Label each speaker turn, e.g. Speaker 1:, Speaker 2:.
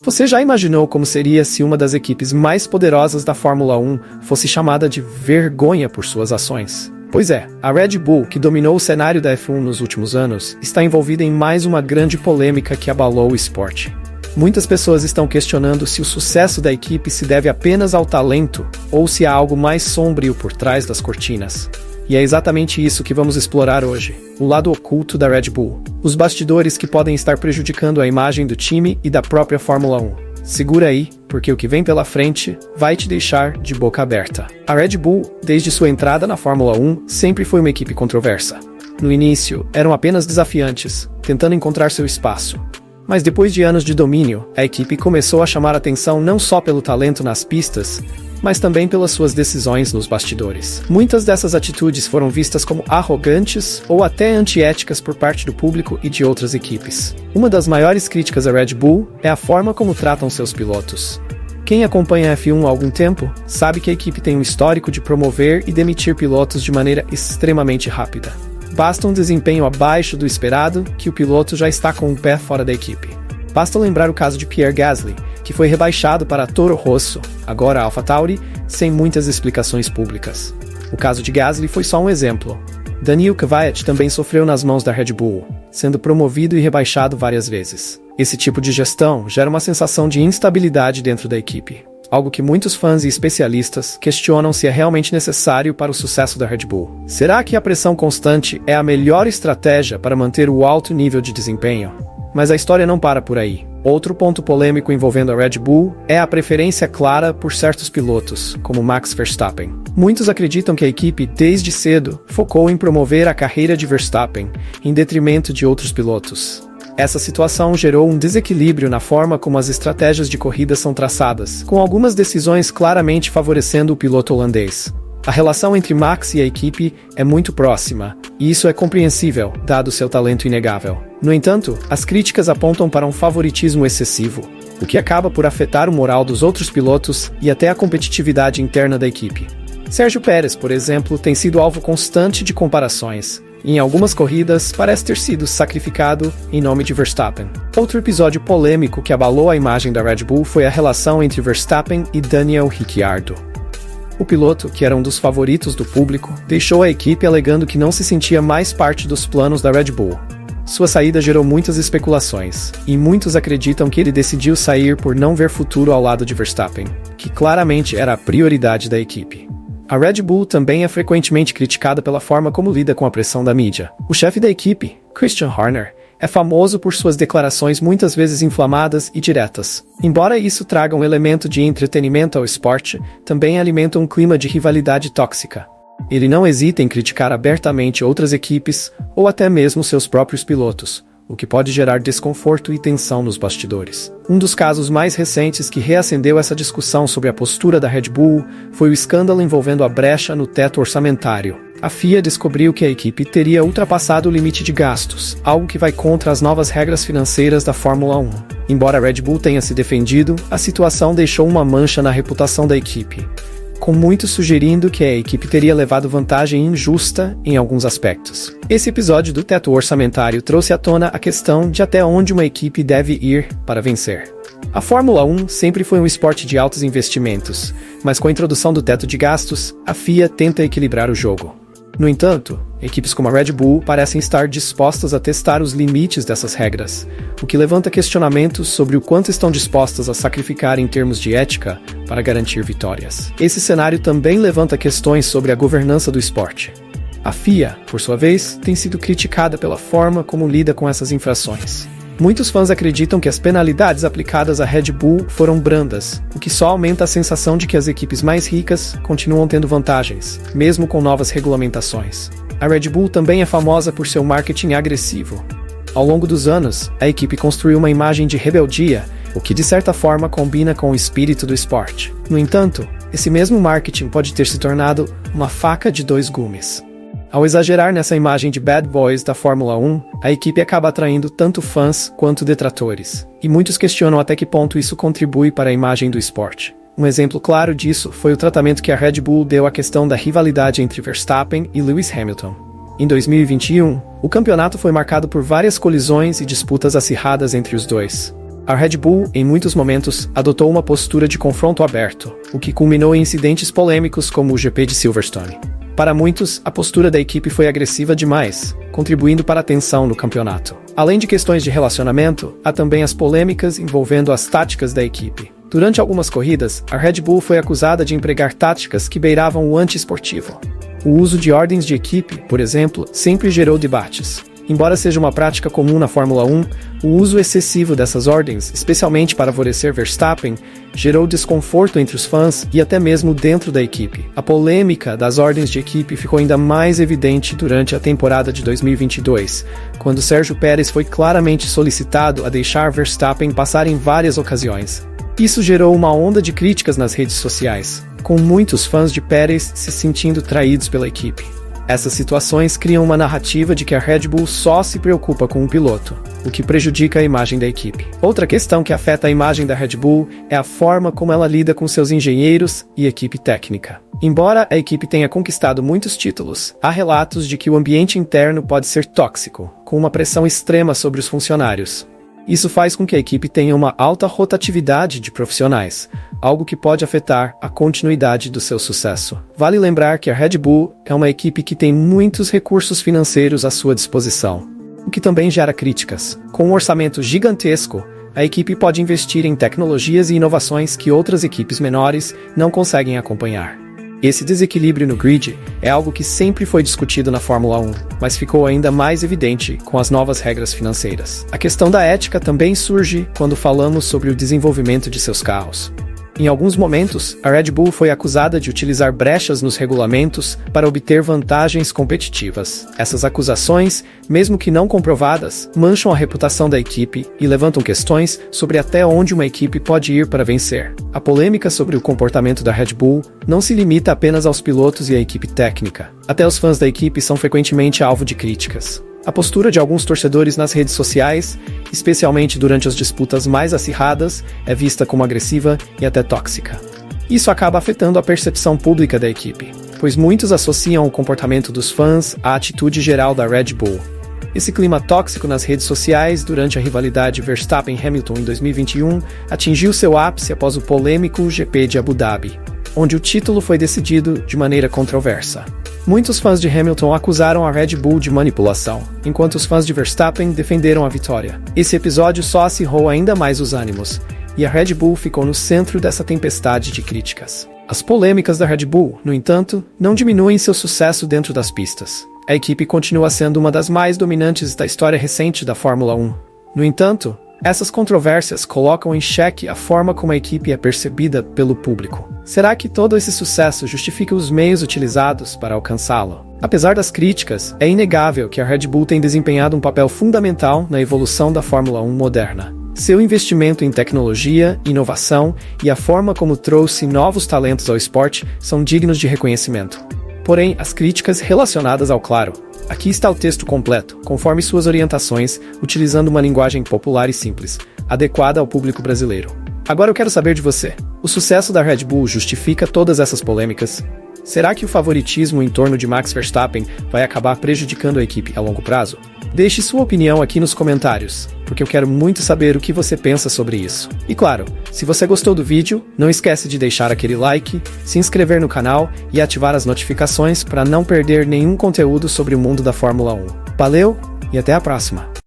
Speaker 1: Você já imaginou como seria se uma das equipes mais poderosas da Fórmula 1 fosse chamada de vergonha por suas ações? Pois é, a Red Bull, que dominou o cenário da F1 nos últimos anos, está envolvida em mais uma grande polêmica que abalou o esporte. Muitas pessoas estão questionando se o sucesso da equipe se deve apenas ao talento ou se há algo mais sombrio por trás das cortinas. E é exatamente isso que vamos explorar hoje, o lado oculto da Red Bull, os bastidores que podem estar prejudicando a imagem do time e da própria Fórmula 1. Segura aí, porque o que vem pela frente vai te deixar de boca aberta. A Red Bull, desde sua entrada na Fórmula 1, sempre foi uma equipe controversa. No início, eram apenas desafiantes, tentando encontrar seu espaço. Mas depois de anos de domínio, a equipe começou a chamar atenção não só pelo talento nas pistas, mas também pelas suas decisões nos bastidores. Muitas dessas atitudes foram vistas como arrogantes ou até antiéticas por parte do público e de outras equipes. Uma das maiores críticas à Red Bull é a forma como tratam seus pilotos. Quem acompanha a F1 há algum tempo sabe que a equipe tem um histórico de promover e demitir pilotos de maneira extremamente rápida. Basta um desempenho abaixo do esperado que o piloto já está com o pé fora da equipe. Basta lembrar o caso de Pierre Gasly, que foi rebaixado para Toro Rosso, agora AlphaTauri, sem muitas explicações públicas. O caso de Gasly foi só um exemplo. Daniil Kvyat também sofreu nas mãos da Red Bull, sendo promovido e rebaixado várias vezes. Esse tipo de gestão gera uma sensação de instabilidade dentro da equipe, algo que muitos fãs e especialistas questionam se é realmente necessário para o sucesso da Red Bull. Será que a pressão constante é a melhor estratégia para manter o alto nível de desempenho? Mas a história não para por aí. Outro ponto polêmico envolvendo a Red Bull é a preferência clara por certos pilotos, como Max Verstappen. Muitos acreditam que a equipe, desde cedo, focou em promover a carreira de Verstappen, em detrimento de outros pilotos. Essa situação gerou um desequilíbrio na forma como as estratégias de corrida são traçadas, com algumas decisões claramente favorecendo o piloto holandês. A relação entre Max e a equipe é muito próxima, e isso é compreensível, dado seu talento inegável. No entanto, as críticas apontam para um favoritismo excessivo, o que acaba por afetar o moral dos outros pilotos e até a competitividade interna da equipe. Sérgio Pérez, por exemplo, tem sido alvo constante de comparações, e em algumas corridas parece ter sido sacrificado em nome de Verstappen. Outro episódio polêmico que abalou a imagem da Red Bull foi a relação entre Verstappen e Daniel Ricciardo. O piloto, que era um dos favoritos do público, deixou a equipe alegando que não se sentia mais parte dos planos da Red Bull. Sua saída gerou muitas especulações, e muitos acreditam que ele decidiu sair por não ver futuro ao lado de Verstappen, que claramente era a prioridade da equipe. A Red Bull também é frequentemente criticada pela forma como lida com a pressão da mídia. O chefe da equipe, Christian Horner, é famoso por suas declarações muitas vezes inflamadas e diretas. Embora isso traga um elemento de entretenimento ao esporte, também alimenta um clima de rivalidade tóxica. Ele não hesita em criticar abertamente outras equipes ou até mesmo seus próprios pilotos, o que pode gerar desconforto e tensão nos bastidores. Um dos casos mais recentes que reacendeu essa discussão sobre a postura da Red Bull foi o escândalo envolvendo a brecha no teto orçamentário. A FIA descobriu que a equipe teria ultrapassado o limite de gastos, algo que vai contra as novas regras financeiras da Fórmula 1. Embora a Red Bull tenha se defendido, a situação deixou uma mancha na reputação da equipe, com muitos sugerindo que a equipe teria levado vantagem injusta em alguns aspectos. Esse episódio do teto orçamentário trouxe à tona a questão de até onde uma equipe deve ir para vencer. A Fórmula 1 sempre foi um esporte de altos investimentos, mas com a introdução do teto de gastos, a FIA tenta equilibrar o jogo. No entanto, equipes como a Red Bull parecem estar dispostas a testar os limites dessas regras, o que levanta questionamentos sobre o quanto estão dispostas a sacrificar em termos de ética para garantir vitórias. Esse cenário também levanta questões sobre a governança do esporte. A FIA, por sua vez, tem sido criticada pela forma como lida com essas infrações. Muitos fãs acreditam que as penalidades aplicadas à Red Bull foram brandas, o que só aumenta a sensação de que as equipes mais ricas continuam tendo vantagens, mesmo com novas regulamentações. A Red Bull também é famosa por seu marketing agressivo. Ao longo dos anos, a equipe construiu uma imagem de rebeldia, o que de certa forma combina com o espírito do esporte. No entanto, esse mesmo marketing pode ter se tornado uma faca de dois gumes. Ao exagerar nessa imagem de bad boys da Fórmula 1, a equipe acaba atraindo tanto fãs quanto detratores, e muitos questionam até que ponto isso contribui para a imagem do esporte. Um exemplo claro disso foi o tratamento que a Red Bull deu à questão da rivalidade entre Verstappen e Lewis Hamilton. Em 2021, o campeonato foi marcado por várias colisões e disputas acirradas entre os dois. A Red Bull, em muitos momentos, adotou uma postura de confronto aberto, o que culminou em incidentes polêmicos como o GP de Silverstone. Para muitos, a postura da equipe foi agressiva demais, contribuindo para a tensão no campeonato. Além de questões de relacionamento, há também as polêmicas envolvendo as táticas da equipe. Durante algumas corridas, a Red Bull foi acusada de empregar táticas que beiravam o anti-esportivo. O uso de ordens de equipe, por exemplo, sempre gerou debates. Embora seja uma prática comum na Fórmula 1, o uso excessivo dessas ordens, especialmente para favorecer Verstappen, gerou desconforto entre os fãs e até mesmo dentro da equipe. A polêmica das ordens de equipe ficou ainda mais evidente durante a temporada de 2022, quando Sérgio Pérez foi claramente solicitado a deixar Verstappen passar em várias ocasiões. Isso gerou uma onda de críticas nas redes sociais, com muitos fãs de Pérez se sentindo traídos pela equipe. Essas situações criam uma narrativa de que a Red Bull só se preocupa com o piloto, o que prejudica a imagem da equipe. Outra questão que afeta a imagem da Red Bull é a forma como ela lida com seus engenheiros e equipe técnica. Embora a equipe tenha conquistado muitos títulos, há relatos de que o ambiente interno pode ser tóxico, com uma pressão extrema sobre os funcionários. Isso faz com que a equipe tenha uma alta rotatividade de profissionais, algo que pode afetar a continuidade do seu sucesso. Vale lembrar que a Red Bull é uma equipe que tem muitos recursos financeiros à sua disposição, o que também gera críticas. Com um orçamento gigantesco, a equipe pode investir em tecnologias e inovações que outras equipes menores não conseguem acompanhar. Esse desequilíbrio no grid é algo que sempre foi discutido na Fórmula 1, mas ficou ainda mais evidente com as novas regras financeiras. A questão da ética também surge quando falamos sobre o desenvolvimento de seus carros. Em alguns momentos, a Red Bull foi acusada de utilizar brechas nos regulamentos para obter vantagens competitivas. Essas acusações, mesmo que não comprovadas, mancham a reputação da equipe e levantam questões sobre até onde uma equipe pode ir para vencer. A polêmica sobre o comportamento da Red Bull não se limita apenas aos pilotos e à equipe técnica. Até os fãs da equipe são frequentemente alvo de críticas. A postura de alguns torcedores nas redes sociais, especialmente durante as disputas mais acirradas, é vista como agressiva e até tóxica. Isso acaba afetando a percepção pública da equipe, pois muitos associam o comportamento dos fãs à atitude geral da Red Bull. Esse clima tóxico nas redes sociais durante a rivalidade Verstappen-Hamilton em 2021 atingiu seu ápice após o polêmico GP de Abu Dhabi, onde o título foi decidido de maneira controversa. Muitos fãs de Hamilton acusaram a Red Bull de manipulação, enquanto os fãs de Verstappen defenderam a vitória. Esse episódio só acirrou ainda mais os ânimos, e a Red Bull ficou no centro dessa tempestade de críticas. As polêmicas da Red Bull, no entanto, não diminuem seu sucesso dentro das pistas. A equipe continua sendo uma das mais dominantes da história recente da Fórmula 1. No entanto, essas controvérsias colocam em xeque a forma como a equipe é percebida pelo público. Será que todo esse sucesso justifica os meios utilizados para alcançá-lo? Apesar das críticas, é inegável que a Red Bull tem desempenhado um papel fundamental na evolução da Fórmula 1 moderna. Seu investimento em tecnologia, inovação e a forma como trouxe novos talentos ao esporte são dignos de reconhecimento. Porém, as críticas relacionadas ao claro. Aqui está o texto completo, conforme suas orientações, utilizando uma linguagem popular e simples, adequada ao público brasileiro. Agora eu quero saber de você. O sucesso da Red Bull justifica todas essas polêmicas? Será que o favoritismo em torno de Max Verstappen vai acabar prejudicando a equipe a longo prazo? Deixe sua opinião aqui nos comentários, porque eu quero muito saber o que você pensa sobre isso. E claro, se você gostou do vídeo, não esquece de deixar aquele like, se inscrever no canal e ativar as notificações para não perder nenhum conteúdo sobre o mundo da Fórmula 1. Valeu e até a próxima!